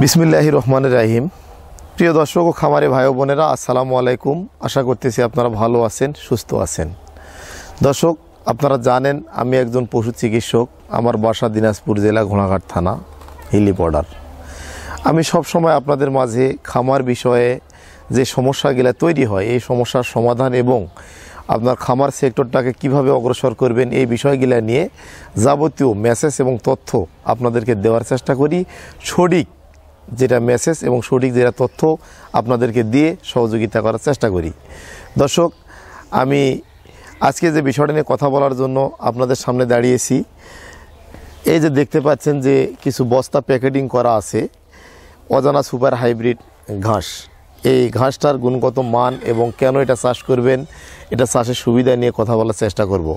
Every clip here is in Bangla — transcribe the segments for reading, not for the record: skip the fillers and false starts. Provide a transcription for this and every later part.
বিসমিল্লাহির রহমানির রহিম। প্রিয় দর্শক ও খামারি ভাই বোনেরা, আসসালামু আলাইকুম। আশা করতেছি আপনারা ভালো আছেন, সুস্থ আছেন। দর্শক, আপনারা জানেন আমি একজন পশু চিকিৎসক। আমার বাসা দিনাজপুর জেলা ঘোড়াঘাট থানা, হিলি বর্ডার। আমি সব সময় আপনাদের মাঝে খামার বিষয়ে যে সমস্যাগুলো তৈরি হয়, এই সমস্যার সমাধান এবং আপনার খামার সেক্টরটাকে কিভাবে অগ্রসর করবেন, এই বিষয়গুলো নিয়ে যাবতীয় মেসেজ এবং তথ্য আপনাদেরকে দেওয়ার চেষ্টা করি। সঠিক যেটা মেসেজ এবং সঠিক যেটা তথ্য আপনাদেরকে দিয়ে সহযোগিতা করার চেষ্টা করি। দর্শক, আমি আজকে যে বিষয়টা নিয়ে কথা বলার জন্য আপনাদের সামনে দাঁড়িয়েছি, এই যে দেখতে পাচ্ছেন যে কিছু বস্তা প্যাকেটিং করা আছে অজানা সুপার হাইব্রিড ঘাস। এই ঘাসটার গুণগত মান এবং কেন এটা চাষ করবেন, এটা চাষের সুবিধা নিয়ে কথা বলার চেষ্টা করব।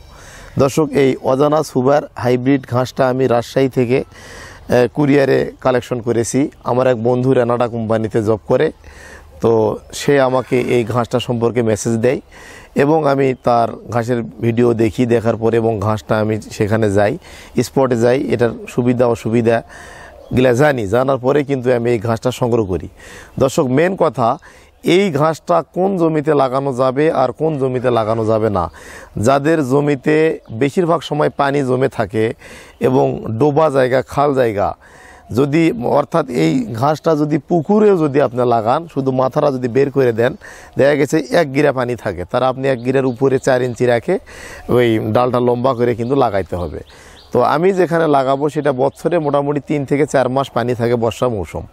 দর্শক, এই অজানা সুপার হাইব্রিড ঘাসটা আমি রাজশাহী থেকে কুরিয়ারে কালেকশন করেছি। আমার এক বন্ধু রেনাডা কোম্পানিতে জব করে, তো সে আমাকে এই ঘাসটা সম্পর্কে মেসেজ দেয় এবং আমি তার ঘাসের ভিডিও দেখি। দেখার পরে এবং ঘাসটা আমি সেখানে যাই, স্পটে যাই, এটার সুবিধা অসুবিধাগুলা জানার পরে কিন্তু আমি এই ঘাসটা সংগ্রহ করি। দর্শক, মেন কথা, এই ঘাসটা কোন জমিতে লাগানো যাবে আর কোন জমিতে লাগানো যাবে না। যাদের জমিতে বেশিরভাগ সময় পানি জমে থাকে এবং ডোবা জায়গা, খাল জায়গা, যদি অর্থাৎ এই ঘাসটা যদি পুকুরেও যদি আপনি লাগান, শুধু মাথাটা যদি বের করে দেন, দেখা গেছে 1 গিরা পানি থাকে, তারা আপনি 1 গিরার উপরে 4 ইঞ্চি রাখে ওই ডালটা লম্বা করে কিন্তু লাগাইতে হবে। তো আমি যেখানে লাগাবো সেটা বছরে মোটামুটি 3 থেকে 4 মাস পানি থাকে, বর্ষা মৌসুম।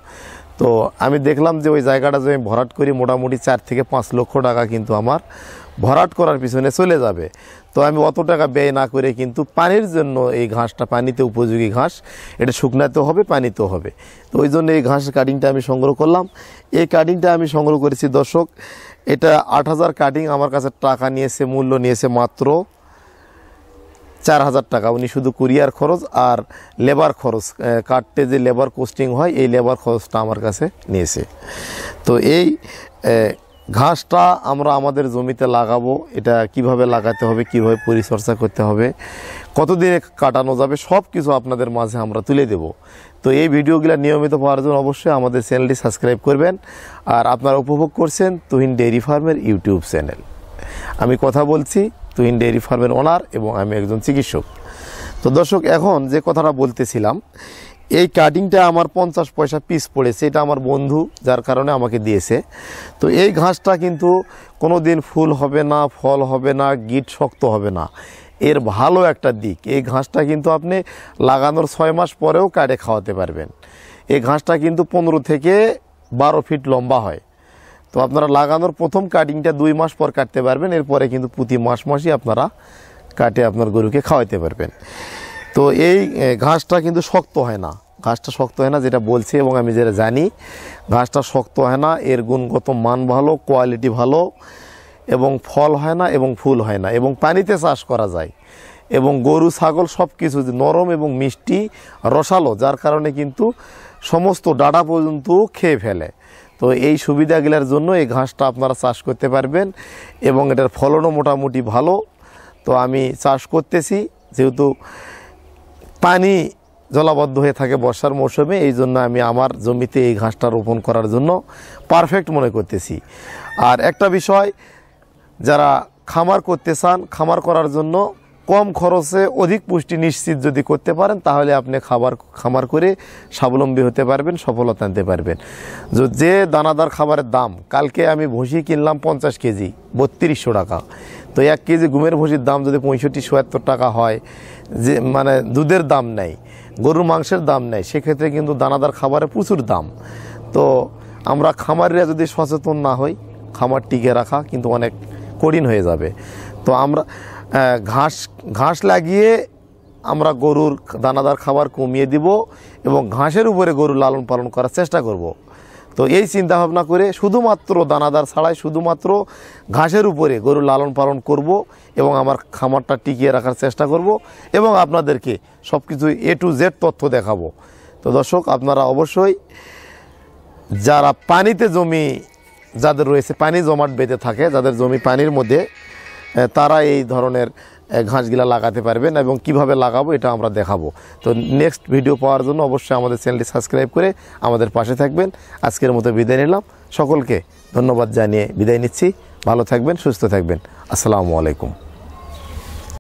তো আমি দেখলাম যে ওই জায়গাটা যদি আমি ভরাট করি, মোটামুটি 4 থেকে 5 লক্ষ টাকা কিন্তু আমার ভরাট করার পিছনে চলে যাবে। তো আমি অত টাকা ব্যয় না করে কিন্তু পানির জন্য এই ঘাসটা, পানিতে উপযোগী ঘাস, এটা শুকনাতেও হবে, পানিতেও হবে। তো ওই জন্য এই ঘাসের কাটিংটা আমি সংগ্রহ করলাম। এই কাটিংটা আমি সংগ্রহ করেছি দর্শক, এটা 8000 কাটিং আমার কাছে টাকা নিয়েছে, মূল্য নিয়েছে মাত্র 4000 টাকা। উনি শুধু কুরিয়ার খরচ আর লেবার খরচ, কাটতে যে লেবার কোস্টিং হয়, এই লেবার খরচটা আমার কাছে নিয়েছে। তো এই ঘাসটা আমরা আমাদের জমিতে লাগাবো, এটা কিভাবে লাগাতে হবে, কিভাবে পরিচর্যা করতে হবে, কতদিনে কাটানো যাবে, সব কিছু আপনাদের মাঝে আমরা তুলে দেব। তো এই ভিডিওগুলো নিয়মিত পাওয়ার জন্য অবশ্যই আমাদের চ্যানেলটি সাবস্ক্রাইব করবেন। আর আপনারা উপভোগ করছেন তুহিন ডেইরি ফার্মের ইউটিউব চ্যানেল। আমি কথা বলছি তুহিন ডেইরি ফার্মের ওনার এবং আমি একজন চিকিৎসক। তো দর্শক, এখন যে কথাটা বলতেছিলাম, এই কাটিংটা আমার 50 পয়সা পিস পড়েছে। এটা আমার বন্ধু, যার কারণে আমাকে দিয়েছে। তো এই ঘাসটা কিন্তু কোনো দিন ফুল হবে না, ফল হবে না, গিট শক্ত হবে না। এর ভালো একটা দিক, এই ঘাসটা কিন্তু আপনি লাগানোর 6 মাস পরেও কাটে খাওয়াতে পারবেন। এই ঘাসটা কিন্তু 15 থেকে 12 ফিট লম্বা হয়। তো আপনারা লাগানোর প্রথম কাটিংটা 2 মাস পর কাটতে পারবেন, এরপরে কিন্তু প্রতি মাসই আপনারা কাটে আপনার গরুকে খাওয়াতে পারবেন। তো এই ঘাসটা কিন্তু শক্ত হয় না, ঘাসটা শক্ত হয় না যেটা বলছে এবং আমি যেটা জানি, ঘাসটা শক্ত হয় না। এর গুণগত মান ভালো, কোয়ালিটি ভালো, এবং ফল হয় না এবং ফুল হয় না, এবং পানিতে চাষ করা যায়, এবং গরু ছাগল সব কিছু নরম এবং মিষ্টি, রসালো, যার কারণে কিন্তু সমস্ত ডাঁটা পর্যন্ত খেয়ে ফেলে। তো এই সুবিধাগুলোর জন্য এই ঘাসটা আপনারা চাষ করতে পারবেন এবং এটার ফলনও মোটামুটি ভালো। তো আমি চাষ করতেছি, যেহেতু পানি জলাবদ্ধ হয়ে থাকে বর্ষার মৌসুমে, এই জন্য আমি আমার জমিতে এই ঘাসটা রোপণ করার জন্য পারফেক্ট মনে করতেছি। আর একটা বিষয়, যারা খামার করতে চান, খামার করার জন্য কম খরচে অধিক পুষ্টি নিশ্চিত যদি করতে পারেন, তাহলে আপনি খামার করে স্বাবলম্বী হতে পারবেন, সফলতা আনতে পারবেন। যে দানাদার খাবারের দাম, কালকে আমি ভুসি কিনলাম 50 কেজি 3200 টাকা। তো 1 কেজি ঘুমের ভুসির দাম যদি 65-76 টাকা হয়, যে মানে দুধের দাম নেই, গরুর মাংসের দাম নেই, সেক্ষেত্রে কিন্তু দানাদার খাবারের প্রচুর দাম। তো আমরা খামারিরা যদি সচেতন না হই, খামার টিকে রাখা কিন্তু অনেক কঠিন হয়ে যাবে। তো আমরা ঘাস লাগিয়ে আমরা গরুর দানাদার খাবার কমিয়ে দিব এবং ঘাসের উপরে গরু লালন পালন করার চেষ্টা করব। তো এই চিন্তা ভাবনা করে শুধুমাত্র দানাদার ছাড়াই শুধুমাত্র ঘাসের উপরে গরু লালন পালন করব এবং আমার খামারটা টিকিয়ে রাখার চেষ্টা করব এবং আপনাদেরকে সব কিছু A to Z তথ্য দেখাবো। তো দর্শক, আপনারা অবশ্যই যারা পানিতে জমি যাদের রয়েছে, পানি জমাট বেঁধে থাকে, যাদের জমি পানির মধ্যে, তারা এই ধরনের ঘাসগুলা লাগাতে পারবেন এবং কিভাবে লাগাবো এটা আমরা দেখাবো। তো নেক্সট ভিডিও পাওয়ার জন্য অবশ্যই আমাদের চ্যানেলটি সাবস্ক্রাইব করে আমাদের পাশে থাকবেন। আজকের মতো বিদায় নিলাম, সকলকে ধন্যবাদ জানিয়ে বিদায় নিচ্ছি। ভালো থাকবেন, সুস্থ থাকবেন। আসসালামু আলাইকুম।